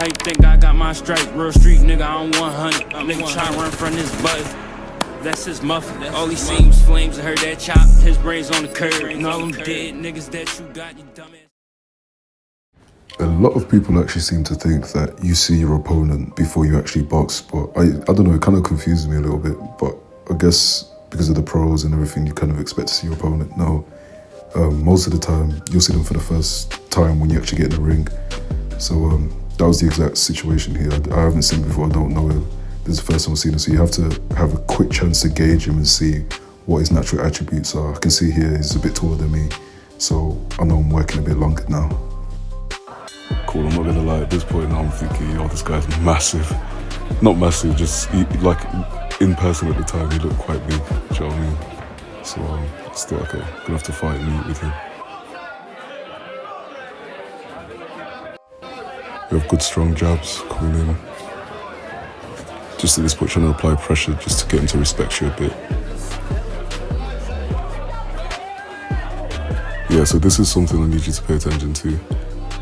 How you think I got my strike? Real street nigga, I'm 100. Nigga tryna run from this button. That's his muffin. All he seen was flames and heard that chop. His brains on the curb. And all them dead niggas that you got, you dumbass. A lot of people actually seem to think that you see your opponent before you actually box, but I don't know, it kind of confuses me a little bit, but I guess because of the pros and everything, you kind of expect to see your opponent. No, most of the time, you'll see them for the first time when you actually get in the ring. So that was the exact situation here. I haven't seen him before, I don't know him. This is the first time I've seen him, so you have to have a quick chance to gauge him and see what his natural attributes are. I can see here he's a bit taller than me, so I know I'm working a bit longer now. Cool, I'm not gonna lie, at this point now I'm thinking, yo, this guy's massive. Not massive, just like in person at the time he looked quite big, do you know what I mean? So still okay, gonna have to fight and meet with him. We have good strong jabs coming in. Just at this point trying to apply pressure just to get him to respect you a bit. Yeah, so this is something I need you to pay attention to.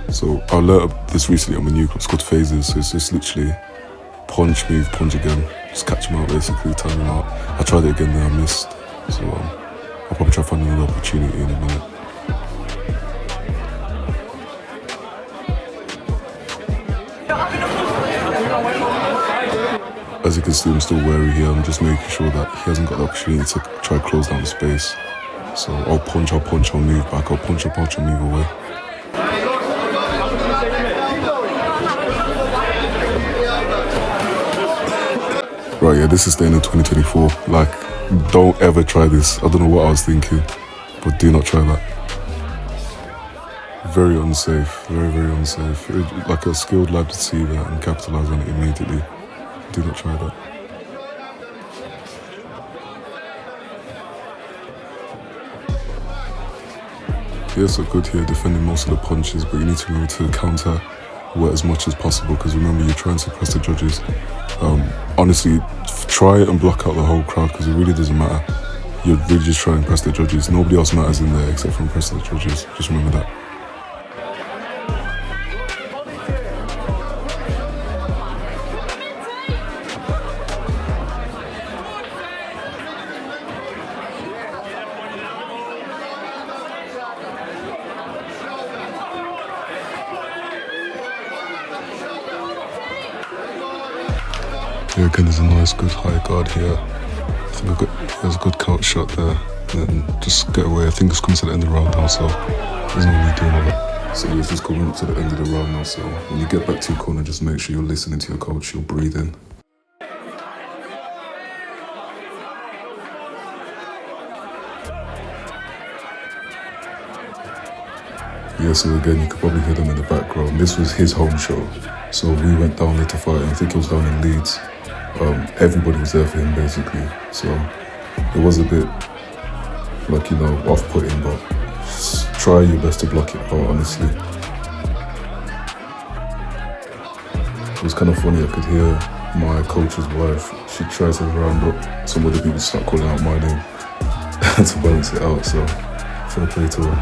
So I learned this recently on my new club, it's called Phases, so it's just literally punch, move, punch again. Just catch him out basically, time him out. I tried it again then I missed, so I'll probably try to find another opportunity in a minute. As you can see, I'm still wary here. I'm just making sure that he hasn't got the opportunity to try to close down the space. So I'll punch, I'll move back, I'll punch, I'll move away. Right, yeah, this is staying in 2024. Like, don't ever try this. I don't know what I was thinking, but do not try that. Very unsafe, very, very unsafe. Like a skilled lad to see that and capitalize on it immediately. Do not try that. Yeah, so good here, defending most of the punches, but you need to remember to counter as much as possible, because remember, you're trying to impress the judges. Honestly, try and block out the whole crowd, because it really doesn't matter. You're really just trying to impress the judges. Nobody else matters in there except for impressing the judges. Just remember that. Yeah, again, there's a nice, good high guard here. I think there's a good count shot there. And then just get away. I think it's coming to the end of the round now, so there's no need doing all that. So it's just coming up to the end of the round now, so when you get back to your corner, just make sure you're listening to your coach, you're breathing. Yeah, so again, you could probably hear them in the background. This was his home show, so we went down there to fight, and I think it was down in Leeds. Everybody was there for him, basically, so it was a bit, like, you know, off-putting, but just try your best to block it out, honestly. It was kind of funny, I could hear my coach's wife, she tried to round up some other people to start calling out my name to balance it out, so fair play to her.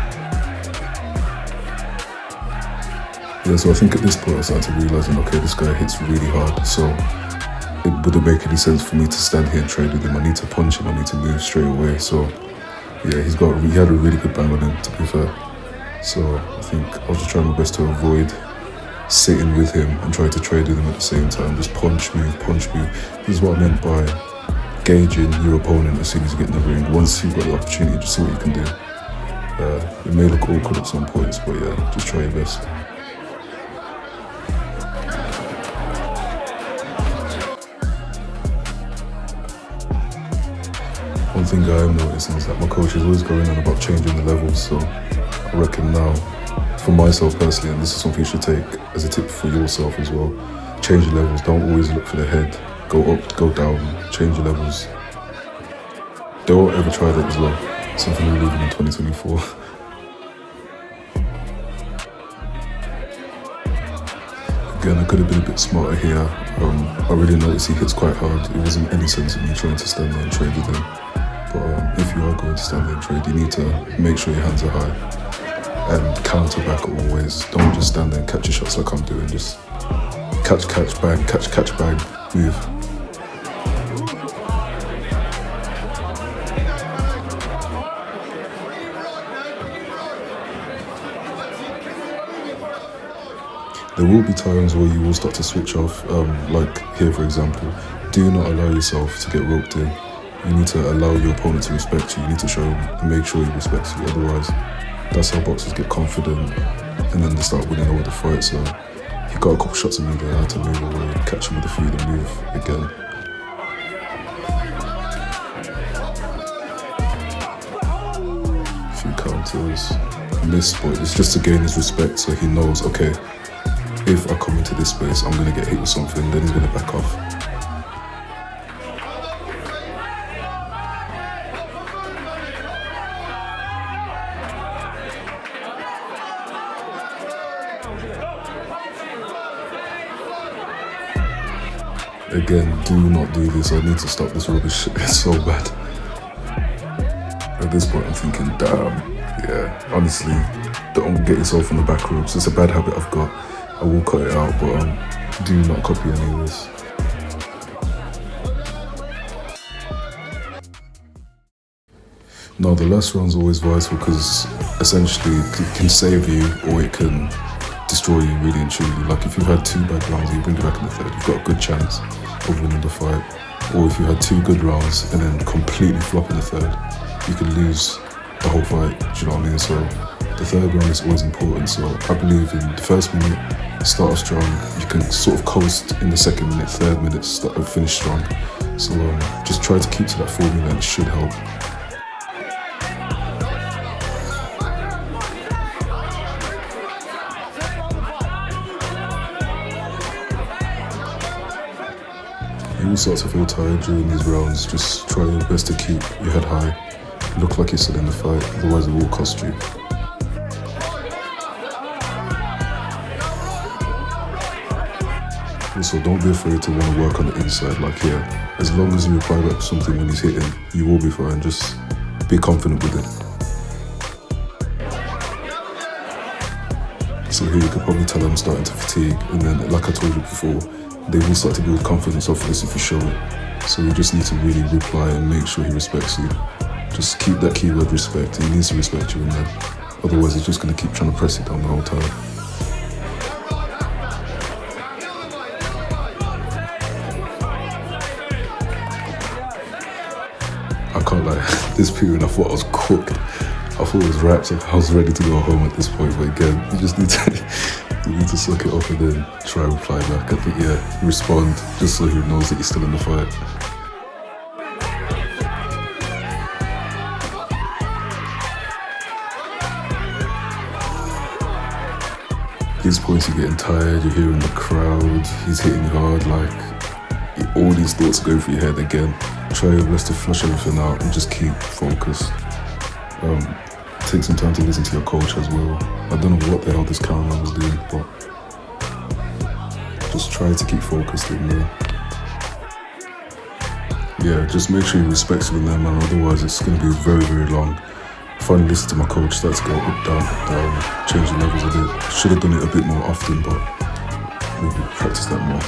Yeah, so I think at this point I started realising, okay, this guy hits really hard, so it wouldn't make any sense for me to stand here and trade with him. I need to punch him, I need to move straight away. So yeah, he had a really good bang on him, to be fair. So I think I was just trying my best to avoid sitting with him and trying to trade with him at the same time. Just punch, move, punch, move. This is what I meant by gauging your opponent as soon as you get in the ring. Once you've got the opportunity, just see what you can do. It may look awkward at some points, but yeah, just try your best. One thing I am noticing is that my coach is always going on about changing the levels, so I reckon now, for myself personally, and this is something you should take as a tip for yourself as well, change your levels. Don't always look for the head. Go up, go down, change your levels. Don't ever try that as well. Something we're leaving in 2024. Again, I could have been a bit smarter here. I really noticed he hits quite hard. It wasn't any sense in me trying to stand there and trade with him. But if you are going to stand there and trade, you need to make sure your hands are high and counter back always. Don't just stand there and catch your shots like I'm doing. Just catch, bang, catch, bang, move. There will be times where you will start to switch off, like here for example. Do not allow yourself to get roped in. You need to allow your opponent to respect you. You need to show him and make sure he respects you. Otherwise, that's how boxers get confident and then they start winning over the fight. So he got a couple shots at me there. I had to move away, catch him with the feet and move again. A few counters. Miss, but it's just to gain his respect so he knows, okay, if I come into this space, I'm going to get hit with something, then he's going to back off. Again, do not do this. I need to stop this rubbish. It's so bad. At this point, I'm thinking, damn, yeah, honestly, don't get yourself on the back ropes. It's a bad habit I've got. I will cut it out, but do not copy any of this. Now, the last round's always vital because essentially it can save you or it can destroy you really and truly. Like if you've had 2 bad rounds and you bring it back in the third, you've got a good chance of winning the fight. Or if you had 2 good rounds and then completely flop in the third, you could lose the whole fight. Do you know what I mean? So the third round is always important. So I believe in the first minute, start off strong. You can sort of coast in the second minute, third minute, finish strong. So just try to keep to that formula and it should help. You will start to feel tired during these rounds. Just try your best to keep your head high. Look like you're still in the fight, otherwise it will cost you. Also, don't be afraid to want to work on the inside, like here. As long as you apply back something when he's hitting, you will be fine. Just be confident with it. So here you could probably tell I'm starting to fatigue, and then like I told you before, they will start to build confidence off this if you show it. So you just need to really reply and make sure he respects you. Just keep that keyword respect. He needs to respect you in there. Otherwise, he's just going to keep trying to press it down the whole time. I can't lie, this period I thought I was cooked. I thought it was wrapped up. I was ready to go home at this point, but again, you just need to suck it up and then try and reply back. I think, yeah, respond just so he knows that you're still in the fight. These points you're getting tired, you're hearing the crowd, he's hitting hard, like all these thoughts go through your head again. Try your best to flush everything out and just keep focused. Take some time to listen to your coach as well. I don't know what the hell this cameraman was doing, but just try to keep focused in there. Yeah, just make sure you respect you in there, man, otherwise it's going to be very, very long. Finally listen to my coach, start to go up, down, change the levels a bit. Should have done it a bit more often, but maybe practice that more.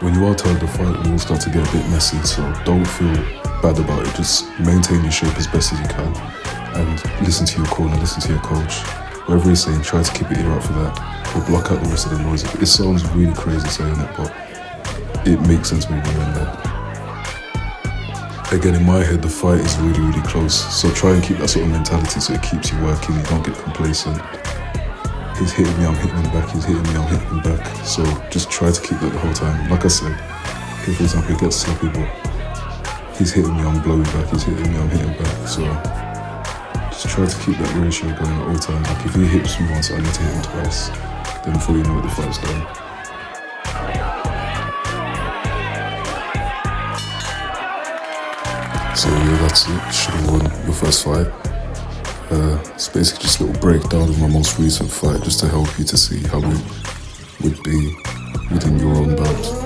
When you are tired of the fight, it will start to get a bit messy, so don't feel bad about it. Just maintain your shape as best as you can and listen to your corner, listen to your coach. Whatever he's saying, try to keep your ear out for that or block out the rest of the noise. It sounds really crazy saying it, but it makes sense when you're in there. Again, in my head, the fight is really, really close, so try and keep that sort of mentality so it keeps you working, you don't get complacent. He's hitting me, I'm hitting him back, he's hitting me, I'm hitting him back. So just try to keep that the whole time. Like I said, if for example he gets sloppy, but he's hitting me, I'm blowing back, he's hitting me, I'm hitting back. So just try to keep that ratio going at all times. Like if he hits me once, I need to hit him twice. Then before you know it, the fight's done. So yeah, that's it. Should have won your first fight. It's basically just a little breakdown of my most recent fight just to help you to see how it would be within your own belt.